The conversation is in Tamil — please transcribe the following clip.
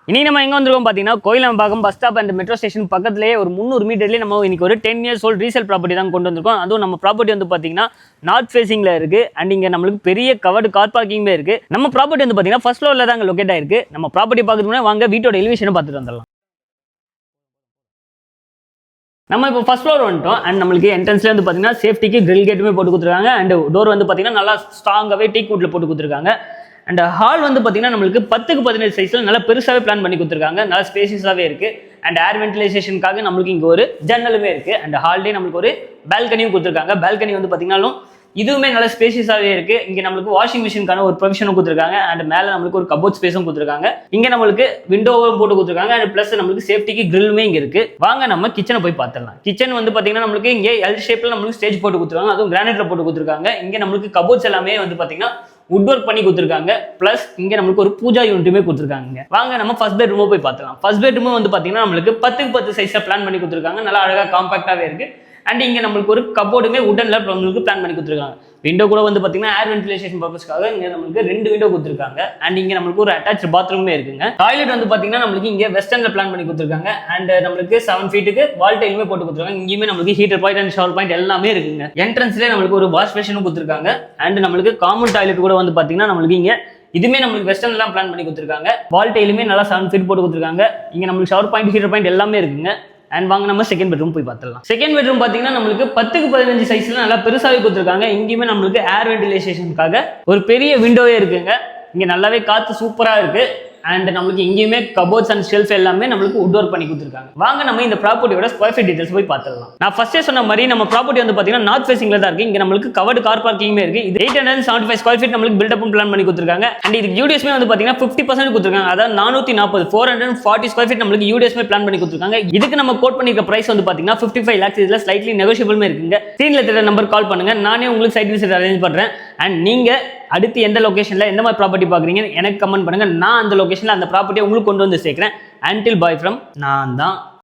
இன்னைக்கு நம்ம எங்க வந்திருக்கோம் பாத்தீங்கன்னா Koyilambakkam bus stop and metro station பக்கத்துலேயே ஒரு 300 மீட்டர்லேயே நம்ம இன்னைக்கு ஒரு 10 years old ரீசேல் ப்ராப்பர்ட்டி தான் கொண்டு வந்திருக்கோம். அதுவும் நம்ம ப்ராப்பர்ட்டி வந்து பாத்தீங்கன்னா நார்த் ஃபேசிங்ல இருக்கு அண்ட் இங்க நம்மளுக்கு பெரிய கவர்டு கார் பார்க்கிங்மே இருக்கு. நம்ம ப்ராப்பர்ட்டி வந்து பாத்தீங்கன்னா ஃபர்ஸ்ட் ஃப்ளோர்ல தான் லொகேட் ஆயிருக்கு. நம்ம ப்ராப்பர்ட்டி பார்க்கறதுக்கு முன்னாடி வாங்க வீட்டோட எலிவேஷனை பார்த்துட்டு வந்துடலாம். நம்ம இப்போ ஃபர்ஸ்ட் ஃப்ளோர் வந்துட்டோம் அண்ட் நம்மளுக்கு என்ட்ரன்ஸ்ல வந்து பாத்தீங்கன்னா சேஃப்டிக்கு கிரில் கேட்டுமே போட்டு கொடுத்துருக்காங்க அண்ட் டோர் வந்து பாத்தீங்கன்னா நல்லா ஸ்ட்ராங்காகவே டீக் வுட்ல போட்டு கொடுத்துருக்காங்க. அண்ட் ஹால் வந்து பார்த்தீங்கன்னா நம்மளுக்கு 10x17 சைஸில் நல்லா பெருசாகவே பிளான் பண்ணி கொடுத்துருக்காங்க. நல்லா ஸ்பேசியஸாகவே இருக்குது அண்ட் ஏர் வென்டிலேஷனுக்காக நம்மளுக்கு இங்கே ஒரு ஜன்னலுமே இருக்குது அண்ட் ஹால்லே நம்மளுக்கு ஒரு பால்கனியும் கொடுத்துருக்காங்க. பால்கனி வந்து பார்த்தீங்கன்னாலும் இதுவுமே நல்ல ஸ்பேசியஸாகவே இருக்குது. இங்கே நம்மளுக்கு வாஷிங் மிஷினுக்கான ஒரு ப்ரொவிஷனும் கொடுத்துருக்காங்க அண்ட் மேலே நம்மளுக்கு ஒரு கபோர்ட் ஸ்பேஸும் கொடுத்துருக்காங்க. இங்கே நம்மளுக்கு விண்டோவும் போட்டு கொடுத்துருக்காங்க அண்ட் ப்ளஸ் நம்மளுக்கு சேஃப்டிக்கு கிரில்லுமே இங்கே இருக்குது. வாங்க நம்ம கிச்சனை போய் பார்த்துடலாம். கிச்சன் வந்து பார்த்தீங்கன்னா நம்மளுக்கு இங்கே எல் ஷேப்பில் நம்மளுக்கு ஸ்டேஜ் போட்டு கொடுத்துருக்காங்க, அதுவும் கிரானைட்ல போட்டு கொடுத்துருக்காங்க. இங்கே நம்மளுக்கு கபோர்ட்ஸ் எல்லாமே வந்து பார்த்தீங்கன்னா வுட் ஒர்க் பண்ணி கொடுத்துருக்காங்க. பிளஸ் இங்க நம்மளுக்கு ஒரு பூஜா யூனிட்டுமே கொடுத்துருக்காங்க. வாங்க நம்ம ஃபர்ஸ்ட் பெட்ரூம் போய் பார்க்கலாம். ஃபர்ஸ்ட் பெட்ரூம் வந்து பாத்தீங்கன்னா நம்மளுக்கு 10x10 சைஸ்ல பிளான் பண்ணி கொடுத்துருக்காங்க. நல்லா அழகா காம்பாக்டாவே இருக்கு அண்ட் இங்க நம்மளுக்கு ஒரு கபோர்டுமே உடன்ல நம்மளுக்கு பிளான் பண்ணி கொடுத்துருக்காங்க. விண்டோ கூட வந்து பாத்தீங்கன்னா ஏர் வென்டிலேஷன் பர்பஸ்க்காக இங்க நம்மளுக்கு 2 விண்டோ கொடுத்துருக்காங்க அண்ட் இங்க நம்மளுக்கு ஒரு அட்டாச் பாத்ரூமே இருக்குங்க. டாய்லெட் வந்து பாத்தீங்கன்னா நம்மளுக்கு இங்க வெஸ்டர்ன்ல பிளான் பண்ணி கொடுத்துருக்காங்க அண்ட் நம்மளுக்கு 7 ஃபீட்டுக்கு வால் டைலுமே போட்டு கொடுத்துருக்காங்க. இங்கேயுமே நம்மளுக்கு heater point and shower point எல்லாமே இருக்குங்க. என்ட்ரன்ஸ்லேயே நம்மளுக்கு ஒரு வாஷ் பேஷனும் கொடுத்துருக்காங்க அண்ட் நம்மளுக்கு காமன் டாய்லெட் கூட வந்து பாத்தீங்கன்னா நம்மளுக்கு இங்க இதுமே நம்மளுக்கு வெஸ்டர்ன்லாம் பிளான் பண்ணி கொடுத்துருக்காங்க. வால் டைலுமே நல்லா 7 ஃபீட் போட்டு கொடுத்துருக்காங்க. இங்க நம்மளுக்கு ஷவர் பாயிண்ட் ஹீட்டர் பாயிண்ட் எல்லாமே இருக்குங்க. அண்ட் வாங்க நம்ம செகண்ட் பெட்ரூம் போய் பார்த்துடலாம். செகண்ட் பெட்ரூம் பார்த்தீங்கன்னா நம்மளுக்கு 10x15 சைஸ்ல நல்லா பெருசாவே கொடுத்துருக்காங்க. இங்கேயுமே நம்மளுக்கு ஏர் வென்டிலேஷனுக்காக ஒரு பெரிய விண்டோவே இருக்குங்க. இங்க நல்லாவே காத்து சூப்பரா இருக்கு அண்ட் நம்மளுக்கு இங்கேயுமே கபோர்ட்ஸ் அண்ட் ஷெல்ஃப் எல்லாமே நம்மளுக்கு வுட் ஒர்க் பண்ணி கொடுத்துருக்காங்க. வாங்க நம்ம இந்த ப்ராப்பர்ட்டியோட ஸ்கொயர் ஃபீட் டீடைல்ஸ் போய் பார்த்துடலாம். நான் ஃபர்ஸ்டே சொன்ன மாதிரி நம்ம ப்ராப்பர்ட்டி வந்து பாத்தீங்கன்னா நார்த் ஃபேசிங்ல தான் இருக்கு. இங்க நம்மளுக்கு கவர்டு கார் பார்க்கிங்மே இருக்கு. இது 875 ஸ்கொயர் ஃபீட் நம்மளுக்கு பில்டப் பிளான் பண்ணி கொடுத்துருக்காங்க அண்ட் இதுக்கு யூடிஎஸ்மே வந்து பாத்தீங்கன்னா 50% கொடுத்துருக்காங்க. அதாவது 440 440 ஸ்கொயர் ஃபீட் நம்மளுக்கு யூடிஎஸ்மே பிளான் பண்ணி கொடுத்துருக்காங்க. இதுக்கு நம்ம கோட் பண்ணிருக்க பிரைஸ் வந்து பாத்தீங்கன்னா 55 lakhs. இதுல ஸ்லைட்லி நெகோஷியபிளுமே இருக்குங்க. ஸ்கிரீன்ல தெரியற நம்பர் கால் பண்ணுங்க, நானே உங்களுக்கு சைட் விசிட் அரேஞ்ச் பண்றேன். அண்ட் நீங்க அடுத்து எந்த லொகேஷன்ல எந்த மாதிரி ப்ராப்பர்ட்டி பாக்குறீங்க எனக்கு கமெண்ட் பண்ணுங்க. நான் அந்த லொகேஷன்ல அந்த ப்ராப்பர்ட்டியை உங்களுக்கு கொண்டு வந்து சேர்க்கிறேன். Until bye from நான் தான்